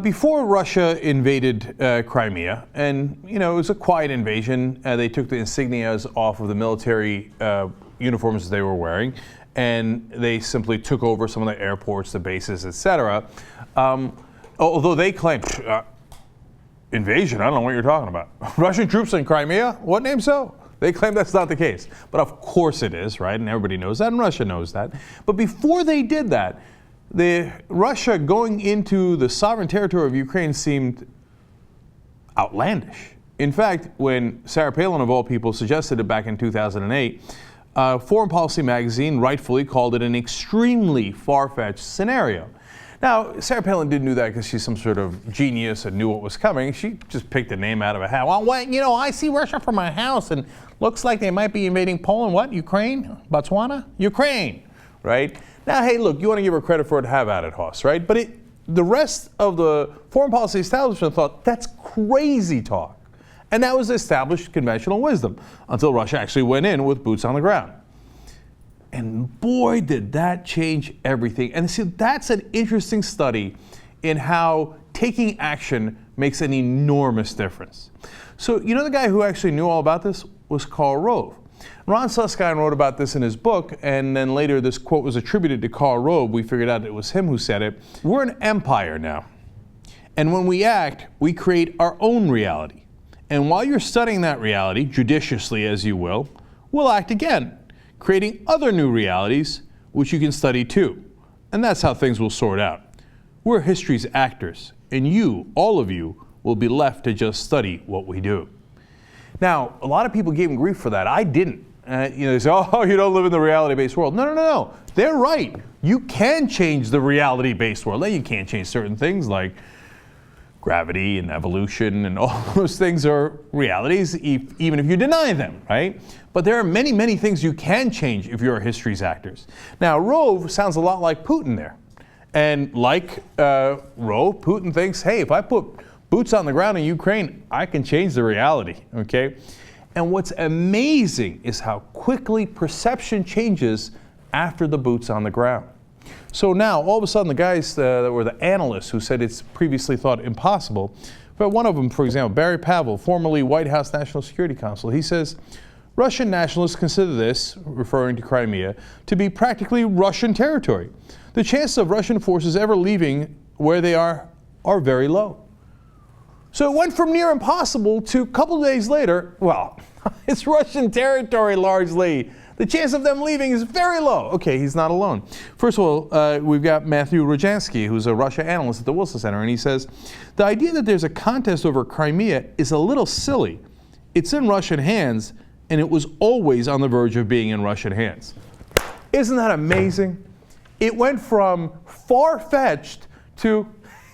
before Russia invaded Crimea, and it was a quiet invasion, they took the insignias off of the military uniforms they were wearing, and they simply took over some of the airports, the bases, etc. Although they claimed invasion, I don't know what you're talking about. Russian troops in Crimea? What name so? They claim that's not the case. But of course it is, right? And everybody knows that, and Russia knows that. But before they did that, Russia going into the sovereign territory of Ukraine seemed outlandish. In fact, when Sarah Palin, of all people, suggested it back in 2008, Foreign Policy magazine rightfully called it an extremely far-fetched scenario. Now, Sarah Palin didn't do that because she's some sort of genius and knew what was coming. She just picked a name out of a hat. Well, I see Russia from my house, and looks like they might be invading Poland. What? Ukraine? Botswana? Ukraine, right? Now, hey, look, you want to give her credit for it, have at it, Hoss, right? But the rest of the foreign policy establishment thought that's crazy talk. And that was established conventional wisdom until Russia actually went in with boots on the ground. And boy, did that change everything. And see, that's an interesting study in how taking action makes an enormous difference. So, the guy who actually knew all about this was Karl Rove. Ron Suskind wrote about this in his book, and then later this quote was attributed to Karl Rove. We figured out it was him who said it. We're an empire now. And when we act, we create our own reality. And while you're studying that reality, judiciously as you will, we'll act again, creating other new realities, which you can study too. And that's how things will sort out. We're history's actors, and you, all of you, will be left to just study what we do. Now, a lot of people gave him grief for that. I didn't. They say, oh, you don't live in the reality-based world. No. They're right. You can change the reality-based world. Now, you can't change certain things like gravity and evolution, and all those things are realities, even if you deny them, right? But there are many, many things you can change if you're history's actors. Now, Rove sounds a lot like Putin there. And like Rove, Putin thinks, hey, if I put boots on the ground in Ukraine, I can change the reality, okay? And what's amazing is how quickly perception changes after the boots on the ground. So now, all of a sudden, the guys that were the analysts who said it's previously thought impossible, but one of them, for example, Barry Pavel, formerly White House National Security Counsel, he says, Russian nationalists consider this, referring to Crimea, to be practically Russian territory. The chances of Russian forces ever leaving where they are very low. So it went from near impossible to a couple of days later, well, it's Russian territory largely. The chance of them leaving is very low. Okay, he's not alone. First of all, we've got Matthew Rojansky, who's a Russia analyst at the Wilson Center, and he says, the idea that there's a contest over Crimea is a little silly. It's in Russian hands, and it was always on the verge of being in Russian hands. Isn't that amazing? It went from far-fetched to,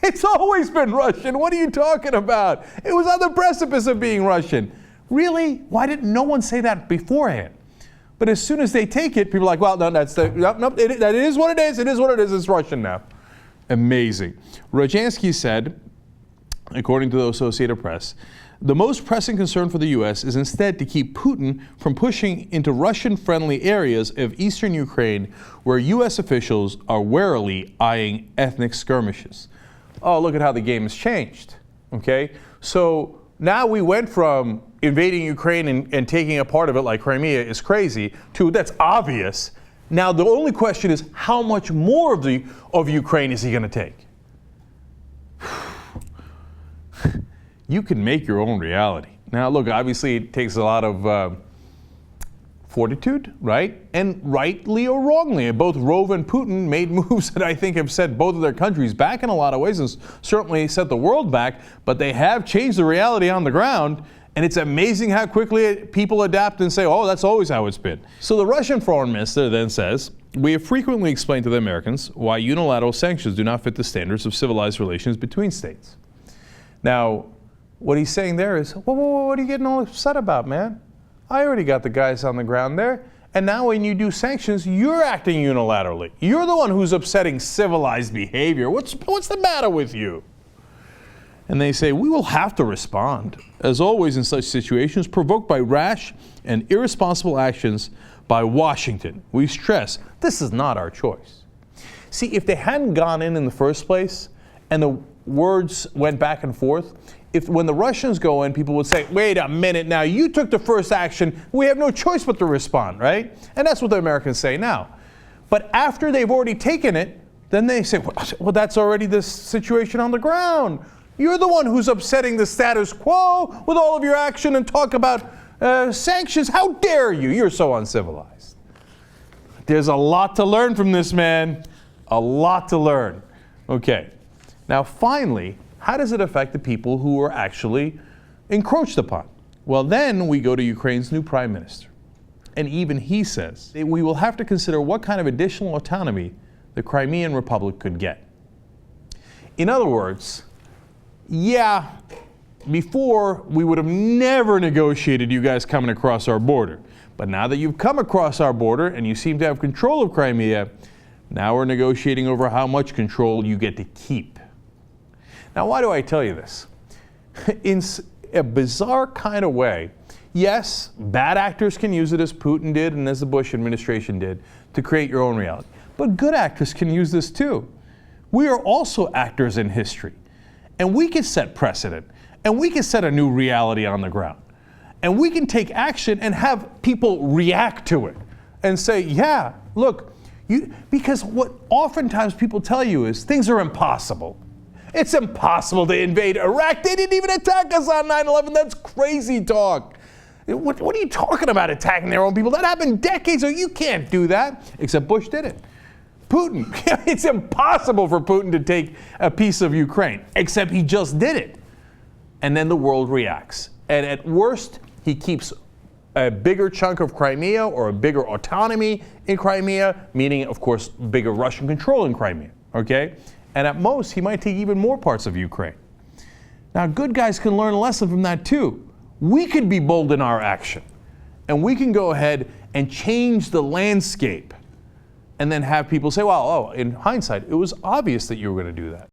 it's always been Russian. What are you talking about? It was on the precipice of being Russian. Really? Why didn't no one say that beforehand? But as soon as they take it, people are like, well, no, that is what it is. It is what it is. It's Russian now. Amazing. Rojansky said, according to the Associated Press, the most pressing concern for the U.S. is instead to keep Putin from pushing into Russian-friendly areas of eastern Ukraine where U.S. officials are warily eyeing ethnic skirmishes. Oh, look at how the game has changed. Okay? So now we went from invading Ukraine and taking a part of it like Crimea is crazy to that's obvious. Now the only question is how much more of Ukraine is he going to take? You can make your own reality. Now look, obviously it takes a lot of fortitude, right? And rightly or wrongly, both Rove and Putin made moves that I think have set both of their countries back in a lot of ways and certainly set the world back, but they have changed the reality on the ground. And it's amazing how quickly people adapt and say, oh, that's always how it's been. So the Russian foreign minister then says, we have frequently explained to the Americans why unilateral sanctions do not fit the standards of civilized relations between states. Now, what he's saying there is, whoa, what are you getting all upset about, man? I already got the guys on the ground there. And now when you do sanctions, you're acting unilaterally. You're the one who's upsetting civilized behavior. What's the matter with you? And they say, we will have to respond, as always in such situations, provoked by rash and irresponsible actions by Washington. We stress, this is not our choice. See, if they hadn't gone in the first place, and the words went back and forth. When the Russians go in, people would say, wait a minute now, you took the first action, we have no choice but to respond, right? And that's what the Americans say now. But after they've already taken it, then they say, well, that's already the situation on the ground. You're the one who's upsetting the status quo with all of your action and talk about sanctions. How dare you? You're so uncivilized. There's a lot to learn from this man. A lot to learn. Okay. Now, finally, how does it affect the people who are actually encroached upon? Well, then we go to Ukraine's new prime minister. And even he says we will have to consider what kind of additional autonomy the Crimean Republic could get. In other words, yeah, before we would have never negotiated you guys coming across our border. But now that you've come across our border and you seem to have control of Crimea, now we're negotiating over how much control you get to keep. Now, why do I tell you this? In a bizarre kind of way, yes, bad actors can use it as Putin did and as the Bush administration did to create your own reality. But good actors can use this too. We are also actors in history. And we can set precedent. And we can set a new reality on the ground. And we can take action and have people react to it and say, yeah, look, because what oftentimes people tell you is things are impossible. It's impossible to invade Iraq. They didn't even attack us on 9/11. That's crazy talk. What are you talking about, attacking their own people? That happened decades ago. You can't do that. Except Bush did it. Putin. It's impossible for Putin to take a piece of Ukraine. Except he just did it. And then the world reacts. And at worst, he keeps a bigger chunk of Crimea or a bigger autonomy in Crimea, meaning, of course, bigger Russian control in Crimea. Okay? And at most, he might take even more parts of Ukraine. Now, good guys can learn a lesson from that too. We could be bold in our action. And we can go ahead and change the landscape. And then have people say, well, in hindsight, it was obvious that you were going to do that.